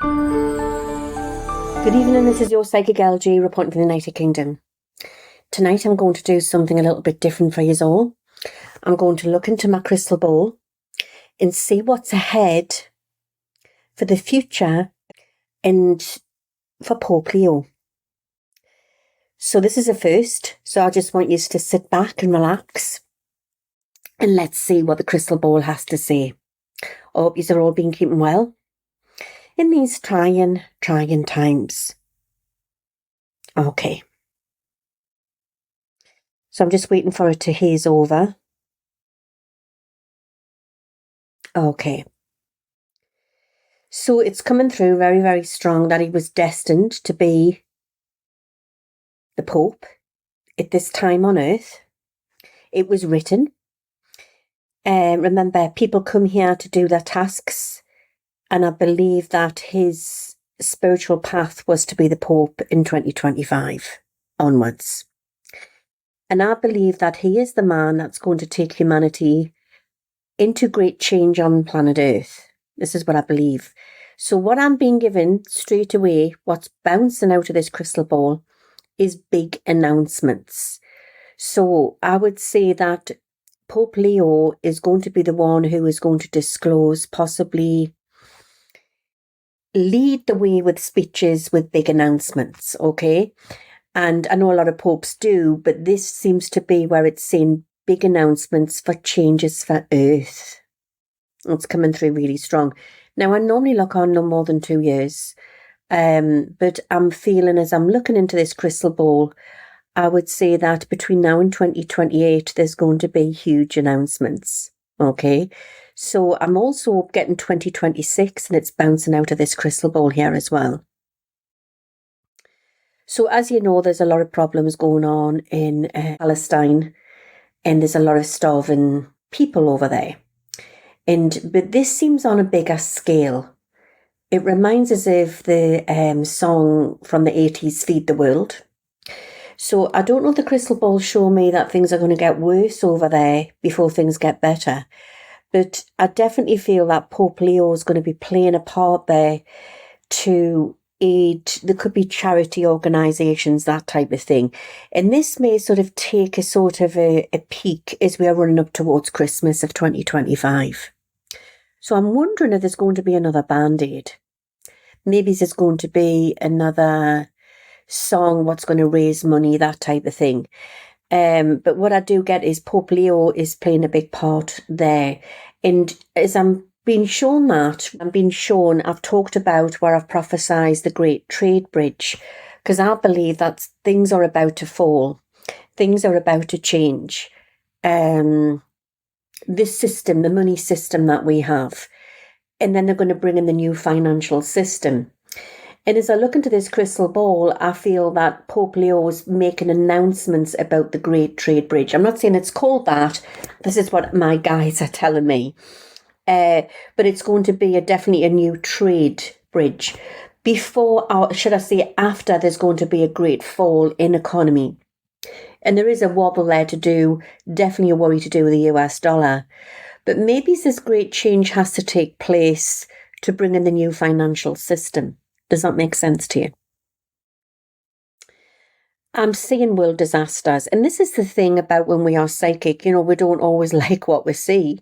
Good evening, this is your Psychic LG reporting from the United Kingdom. Tonight I'm going to do something a little bit different for you all. I'm going to look into my crystal ball and see what's ahead for the future and for Pope Leo. So this is a first, so I just want you to sit back and relax and let's see what the crystal ball has to say. I hope you've all been keeping well in these trying times. Okay. So I'm just waiting for it to haze over. Okay. So it's coming through very, very strong that he was destined to be the Pope at this time on earth. It was written. Remember, people come here to do their tasks, and I believe that his spiritual path was to be the Pope in 2025 onwards. And I believe that he is the man that's going to take humanity into great change on planet Earth. This is what I believe. So what I'm being given straight away, what's bouncing out of this crystal ball, is big announcements. So I would say that Pope Leo is going to be the one who is going to disclose, possibly lead the way with speeches with big announcements, okay? And I know a lot of popes do, but this seems to be where it's saying big announcements for changes for Earth. It's coming through really strong. Now, I normally look on no more than 2 years, but I'm feeling as I'm looking into this crystal ball, I would say that between now and 2028, there's going to be huge announcements, okay? So I'm also getting 2026, and it's bouncing out of this crystal ball here as well. So as you know, there's a lot of problems going on in Palestine, and there's a lot of starving people over there. But this seems on a bigger scale. It reminds us of the song from the 80s, Feed the World. So I don't know, the crystal ball show me that things are going to get worse over there before things get better. But I definitely feel that Pope Leo is going to be playing a part there to aid. There could be charity organisations, that type of thing. And this may sort of take a sort of a peak as we are running up towards Christmas of 2025. So I'm wondering if there's going to be another Band-Aid. Maybe there's going to be another song, what's going to raise money, that type of thing. But what I do get is Pope Leo is playing a big part there. And as I'm being shown I've talked about where I've prophesied the Great Trade Bridge, because I believe that things are about to fall. Things are about to change. This system, the money system that we have. And then they're going to bring in the new financial system. And as I look into this crystal ball, I feel that Pope Leo is making announcements about the Great Trade Bridge. I'm not saying it's called that. This is what my guides are telling me. But it's going to be definitely a new trade bridge. Before, or should I say after, there's going to be a great fall in economy. And there is a wobble there to do, definitely a worry to do with the US dollar. But maybe this great change has to take place to bring in the new financial system. Does that make sense to you? I'm seeing world disasters. And this is the thing about when we are psychic, we don't always like what we see.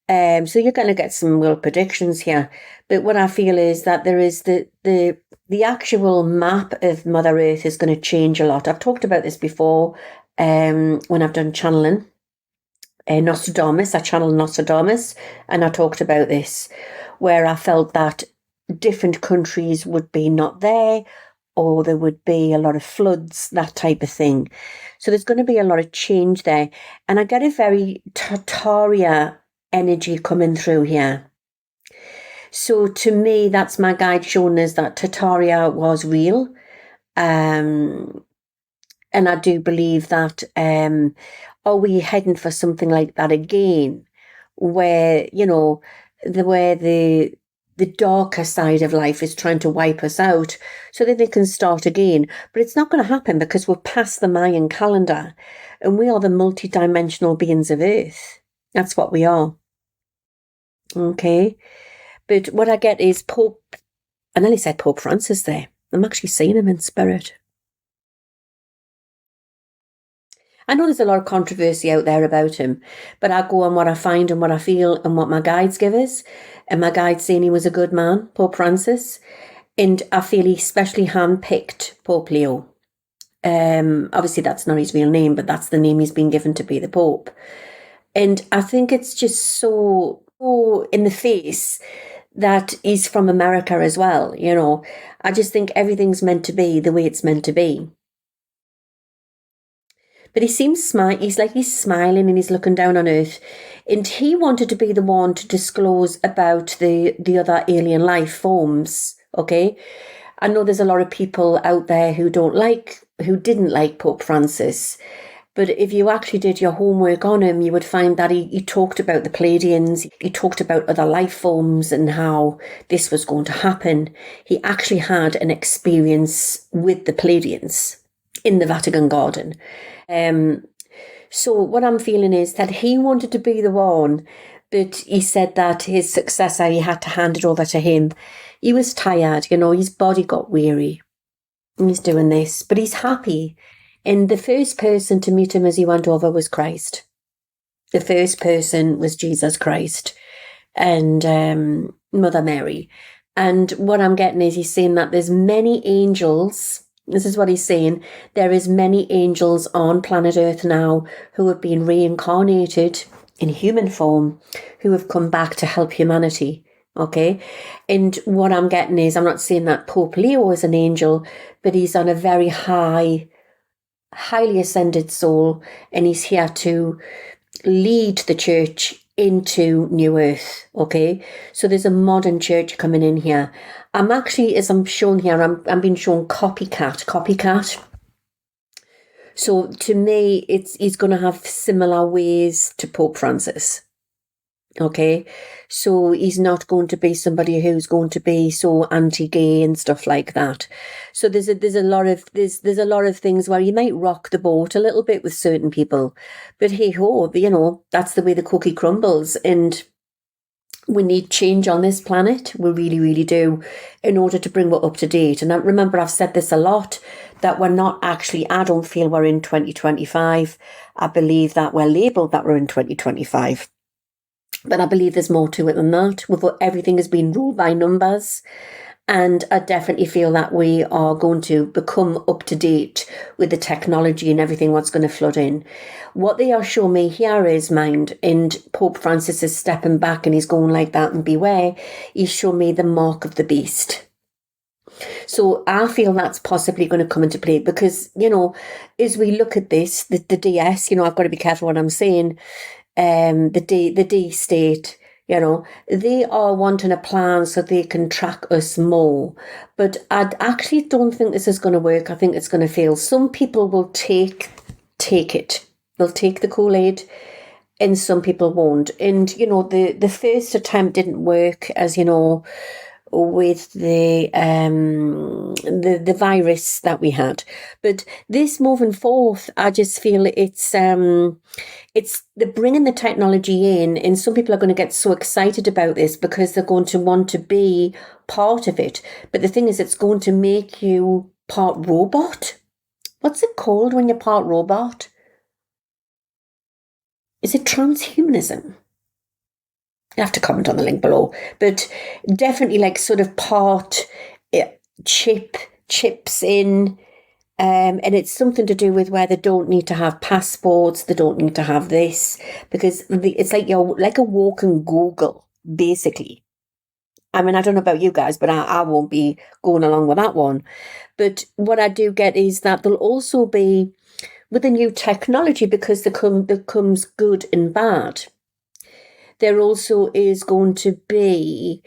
So you're going to get some world predictions here. But what I feel is that there is the actual map of Mother Earth is going to change a lot. I've talked about this before when I've done channeling. Nostradamus, I channeled Nostradamus, and I talked about this, where I felt that different countries would be not there, or there would be a lot of floods, that type of thing. So there's going to be a lot of change there. And I get a very Tartaria energy coming through here. So to me, that's my guide showing us that Tartaria was real. And I do believe that, are we heading for something like that again? Where, the darker side of life is trying to wipe us out so that they can start again. But it's not going to happen because we're past the Mayan calendar and we are the multidimensional beings of Earth. That's what we are. Okay. But what I get is Pope I nearly said Pope Francis there. I'm actually seeing him in spirit. I know there's a lot of controversy out there about him, but I go on what I find and what I feel and what my guides give us. And my guides saying he was a good man, Pope Francis. And I feel he specially handpicked Pope Leo. Obviously, that's not his real name, but that's the name he's been given to be the Pope. And I think it's just so in the face that he's from America as well, you know. I just think everything's meant to be the way it's meant to be. But he seems he's smiling and he's looking down on Earth. And he wanted to be the one to disclose about the other alien life forms, okay? I know there's a lot of people out there who didn't like Pope Francis. But if you actually did your homework on him, you would find that he talked about the Pleiadians, he talked about other life forms and how this was going to happen. He actually had an experience with the Pleiadians in the Vatican garden. So what I'm feeling is that he wanted to be the one, but he said that his successor, he had to hand it over to him. He was tired, you know, his body got weary. And he's doing this, but he's happy. And the first person to meet him as he went over was Christ. The first person was Jesus Christ and Mother Mary. And what I'm getting is he's saying that there's many angels. This is what he's saying. There is many angels on planet Earth now who have been reincarnated in human form, who have come back to help humanity. Okay. And what I'm getting is, I'm not saying that Pope Leo is an angel, but he's on a very highly ascended soul, and he's here to lead the church into New Earth. Okay. So there's a modern church coming in here. I'm actually, as I'm shown here, I'm being shown copycat. So to me, he's going to have similar ways to Pope Francis. Okay, so he's not going to be somebody who's going to be so anti-gay and stuff like that. So there's a lot of things where you might rock the boat a little bit with certain people, but hey ho, you know, that's the way the cookie crumbles, and we need change on this planet. We really, really do, in order to bring what up to date. And I remember I've said this a lot, that we're not actually, I don't feel we're in 2025. I believe that we're labelled that we're in 2025. But I believe there's more to it than that. Everything has been ruled by numbers. And I definitely feel that we are going to become up to date with the technology and everything what's going to flood in. What they are showing me here is mind, and Pope Francis is stepping back and he's going like that, and beware, he's showing me the mark of the beast. So I feel that's possibly going to come into play because, you know, as we look at this, the DS, you know, I've got to be careful what I'm saying. The D state, you know, they are wanting a plan so they can track us more. But I actually don't think this is going to work. I think it's going to fail. Some people will take it. They'll take the Kool-Aid, and some people won't. And, you know, the first attempt didn't work, as you know, with the virus that we had. But this moving forth, I just feel it's they're bringing the technology in, and some people are going to get so excited about this because they're going to want to be part of it. But the thing is, it's going to make you part robot. What's it called when you're part robot? Is it transhumanism? You have to comment on the link below, but definitely like sort of part chips in, and it's something to do with where they don't need to have passports, they don't need to have this, because it's like you're like a walking Google, basically. I mean, I don't know about you guys, but I won't be going along with that one. But what I do get is that there'll also be, with the new technology, because there comes good and bad, there also is going to be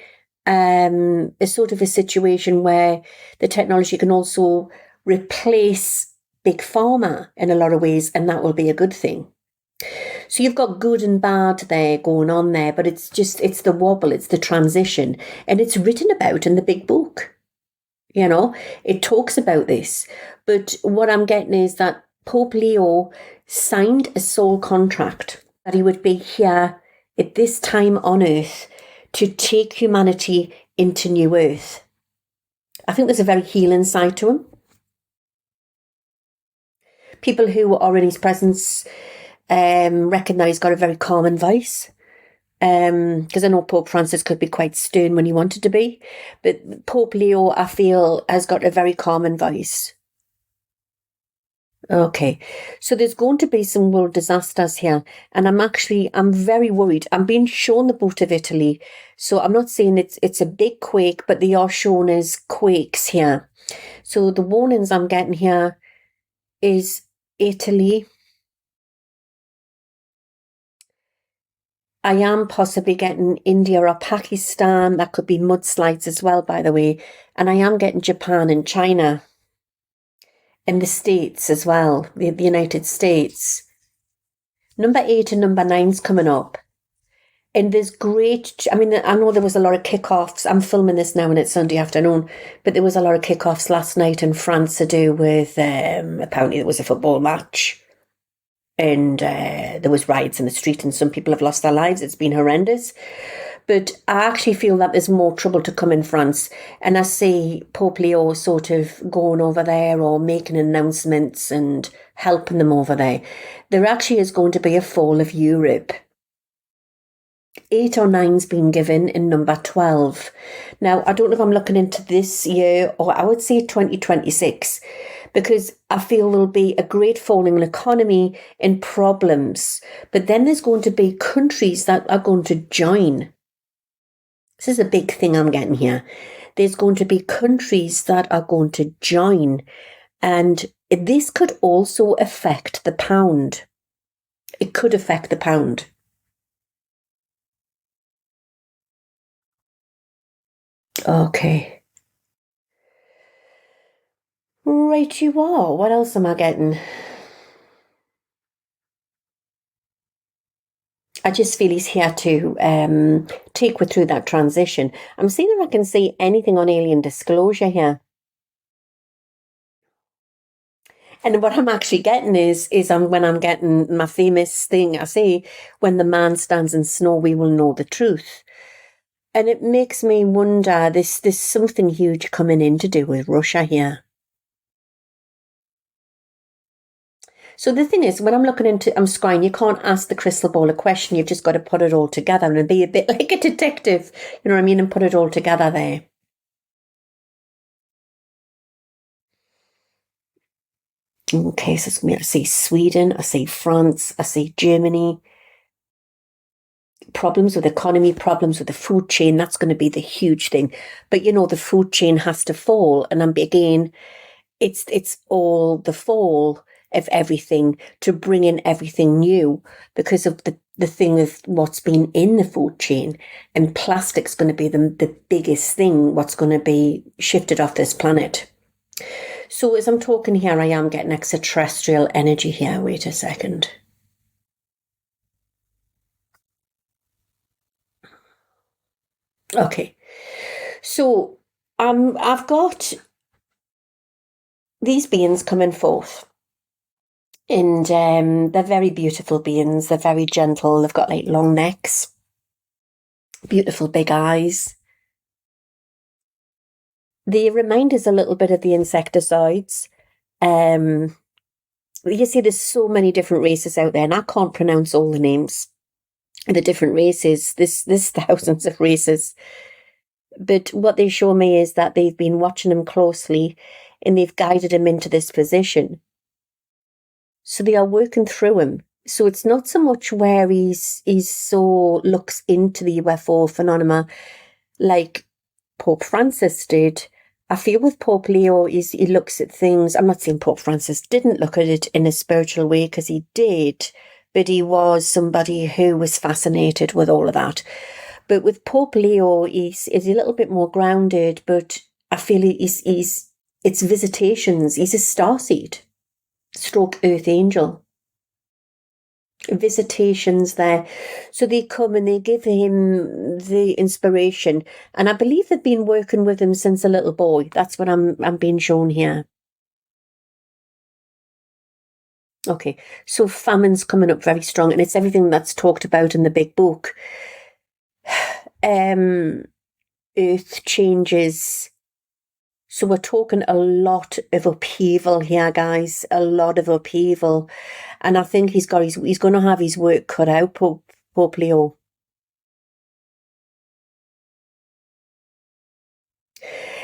a sort of a situation where the technology can also replace big pharma in a lot of ways, and that will be a good thing. So you've got good and bad there going on there, but it's the wobble, it's the transition, and it's written about in the big book. You know, it talks about this. But what I'm getting is that Pope Leo signed a soul contract that he would be here at this time on Earth to take humanity into New Earth. I think there's a very healing side to him. People who are in his presence recognise he's got a very calming voice. Because I know Pope Francis could be quite stern when he wanted to be, but Pope Leo, I feel, has got a very calming voice. Okay, so there's going to be some world disasters here, and I'm very worried. I'm being shown the boat of Italy, so I'm not saying it's a big quake, but they are shown as quakes here. So the warnings I'm getting here is Italy. I am possibly getting India or Pakistan. That could be mudslides as well, by the way. And I am getting Japan and China. And the States as well, the United States. Number 8 and number 9's coming up. And there's I know there was a lot of kickoffs. I'm filming this now and it's Sunday afternoon, but there was a lot of kickoffs last night in France to do with, apparently it was a football match. And there was riots in the street and some people have lost their lives. It's been horrendous. But I actually feel that there's more trouble to come in France. And I see Pope Leo sort of going over there or making announcements and helping them over there. There actually is going to be a fall of Europe. 8 or 9's been given in number 12. Now, I don't know if I'm looking into this year or I would say 2026, because I feel there'll be a great fall in economy and problems. But then there's going to be countries that are going to join. This is a big thing I'm getting here. There's going to be countries that are going to join. And this could also affect the pound. It could affect the pound. Okay. Right you are. What else am I getting? I just feel he's here to take me through that transition. I'm seeing if I can see anything on alien disclosure here. And what I'm actually getting is when I'm getting my famous thing, I say, when the man stands in snow, we will know the truth. And it makes me wonder, there's something huge coming in to do with Russia here. So the thing is, when I'm looking into, I'm scrying, you can't ask the crystal ball a question, you've just got to put it all together and be a bit like a detective, you know what I mean, and put it all together there. Okay, so I see Sweden, I see France, I see Germany. Problems with economy, problems with the food chain, that's going to be the huge thing. But you know, the food chain has to fall. And again, it's all the fall of everything to bring in everything new because of the thing of what's been in the food chain. And plastic's going to be the biggest thing, what's going to be shifted off this planet. So as I'm talking here, I am getting extraterrestrial energy here. Wait a second. Okay. So I've got these beings coming forth. And they're very beautiful beings. They're very gentle. They've got like long necks, beautiful big eyes. They remind us a little bit of the insecticides. You see, there's so many different races out there, and I can't pronounce all the names. The different races. There's thousands of races. But what they show me is that they've been watching him closely, and they've guided him into this position. So they are working through him. So it's not so much where he's so looks into the UFO phenomena like Pope Francis did. I feel with Pope Leo, he looks at things. I'm not saying Pope Francis didn't look at it in a spiritual way, because he did, but he was somebody who was fascinated with all of that. But with Pope Leo, he's a little bit more grounded, but I feel it's visitations. He's a starseed. Stroke Earth Angel. Visitations there. So they come and they give him the inspiration. And I believe they've been working with him since a little boy. That's what I'm being shown here. Okay, so famine's coming up very strong, and it's everything that's talked about in the big book. Earth changes So we're talking a lot of upheaval here, guys. A lot of upheaval. And I think he's going to have his work cut out, Pope Leo.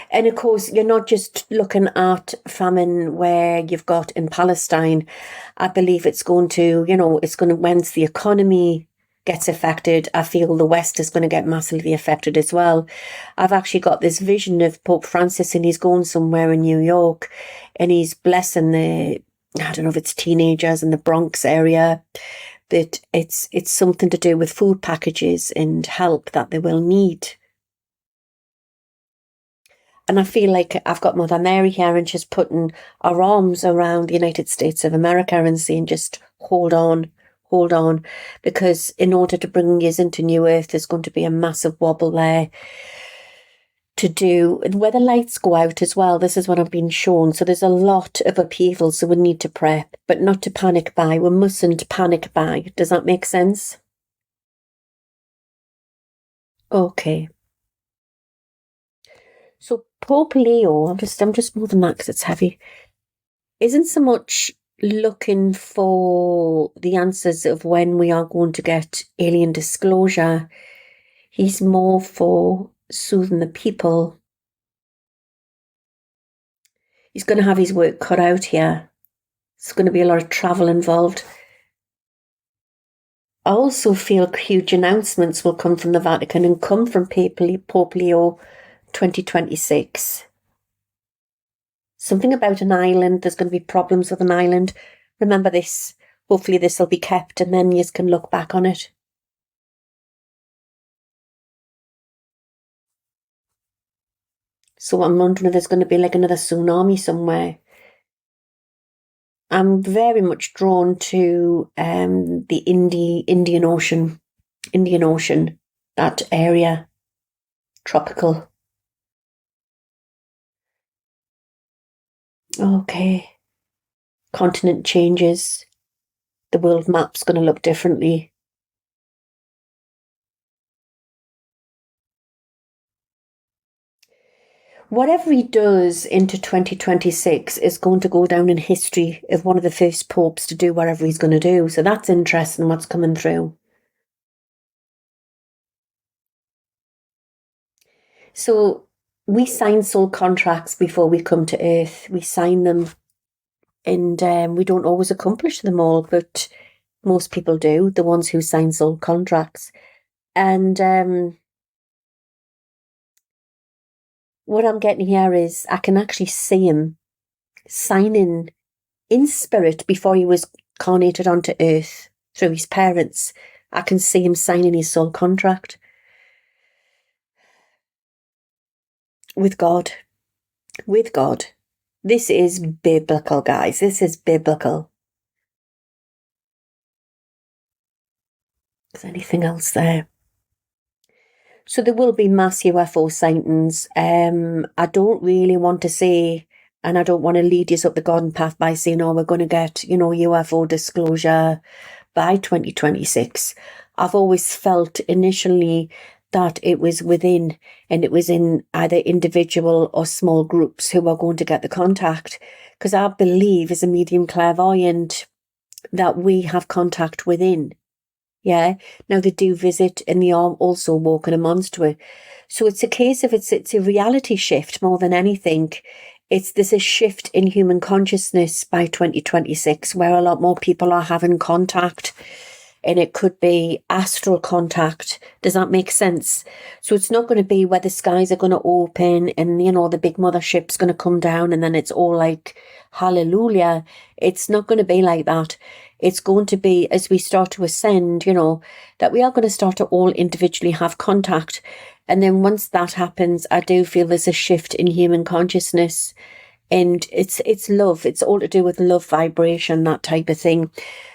And of course, you're not just looking at famine where you've got in Palestine. I believe it's going to, once the economy gets affected, I feel the West is going to get massively affected as well. I've actually got this vision of Pope Francis, and he's going somewhere in New York and he's blessing I don't know if it's teenagers in the Bronx area, but it's something to do with food packages and help that they will need. And I feel like I've got Mother Mary here and she's putting her arms around the United States of America and saying, just hold on, because in order to bring you into New Earth, there's going to be a massive wobble there to do. And where the lights go out as well, this is what I've been shown. So there's a lot of upheaval, so we need to prep, but not to panic buy. We mustn't panic buy. Does that make sense? Okay. So Pope Leo, I'm just moving that because it's heavy, isn't so much looking for the answers of when we are going to get alien disclosure. He's more for soothing the people. He's going to have his work cut out here. There's going to be a lot of travel involved. I also feel huge announcements will come from the Vatican and come from Pope Leo 2026. Something about an island. There's going to be problems with an island. Remember this. Hopefully this will be kept and then you can look back on it. So I'm wondering if there's going to be like another tsunami somewhere. I'm very much drawn to the Indian Ocean, that area, tropical. Okay. Continent changes. The world map's going to look differently. Whatever he does into 2026 is going to go down in history of one of the first popes to do whatever he's going to do. So that's interesting what's coming through. So we sign soul contracts before we come to Earth. We sign them and we don't always accomplish them all, but most people do, the ones who sign soul contracts. And what I'm getting here is I can actually see him signing in spirit before he was carnated onto Earth through his parents. I can see him signing his soul contract with God. With God. This is biblical, guys. This is biblical. Is anything else there? So there will be mass UFO sightings. I don't really want to say, and I don't want to lead you up the garden path by saying, oh, we're going to get, UFO disclosure by 2026. I've always felt initially that it was within, and it was in either individual or small groups who are going to get the contact. Because I believe as a medium clairvoyant that we have contact within. Yeah. Now they do visit and they are also walking amongst it. So it's a case of it's a reality shift more than anything. There's a shift in human consciousness by 2026 where a lot more people are having contact, and it could be astral contact. Does that make sense? So it's not going to be where the skies are going to open and, the big mothership's going to come down and then it's all like, hallelujah. It's not going to be like that. It's going to be, as we start to ascend, that we are going to start to all individually have contact. And then once that happens, I do feel there's a shift in human consciousness. And it's love. It's all to do with love vibration, that type of thing.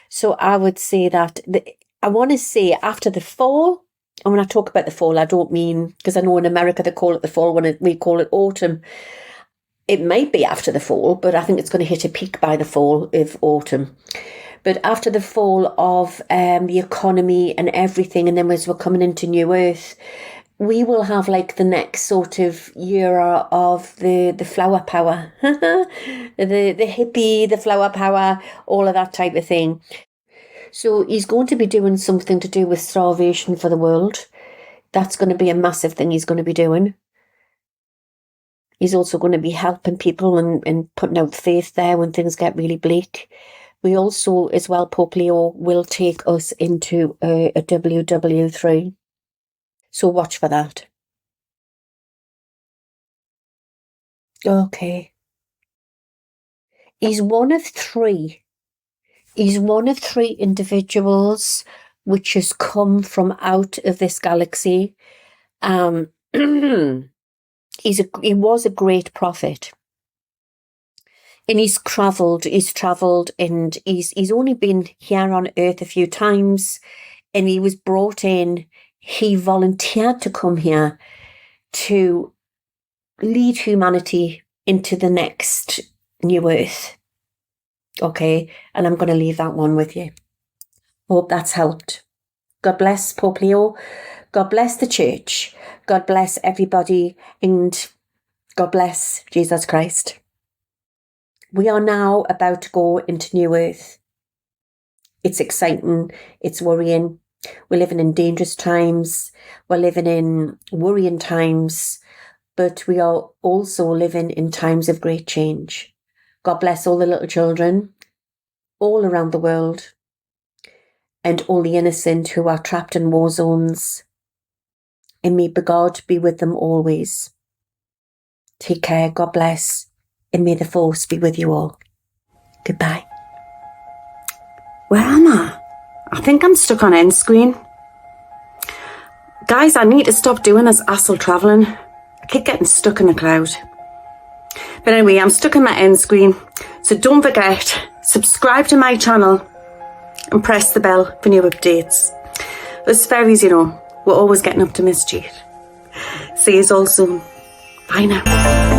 So I would say that I want to say after the fall, and when I talk about the fall, I don't mean, because I know in America they call it the fall, we call it autumn. It might be after the fall, but I think it's going to hit a peak by the fall of autumn. But after the fall of the economy and everything, and then as we're coming into New Earth, we will have like the next sort of era of the flower power, the hippie, the flower power, all of that type of thing. So he's going to be doing something to do with starvation for the world. That's going to be a massive thing he's going to be doing. He's also going to be helping people and putting out faith there when things get really bleak. We also, as well, Pope Leo will take us into a WW3. So watch for that. Okay. He's one of three. He's one of three individuals which has come from out of this galaxy. He was a great prophet. And he's travelled and he's only been here on Earth a few times, and he was brought in. He volunteered to come here to lead humanity into the next new Earth. Okay, and I'm going to leave that one with you. Hope that's helped. God bless Pope Leo. God bless the church. God bless everybody, and God bless Jesus Christ. We are now about to go into New Earth. It's exciting. It's worrying. We're living in dangerous times. We're living in worrying times. But we are also living in times of great change. God bless all the little children all around the world, and all the innocent who are trapped in war zones. And may God be with them always. Take care. God bless. And may the force be with you all. Goodbye. Where am I? I think I'm stuck on end screen. Guys, I need to stop doing this astral travelling. I keep getting stuck in a cloud. But anyway, I'm stuck in my end screen. So don't forget, subscribe to my channel and press the bell for new updates. Us fairies, you know, we're always getting up to mischief. See you all soon. Bye now.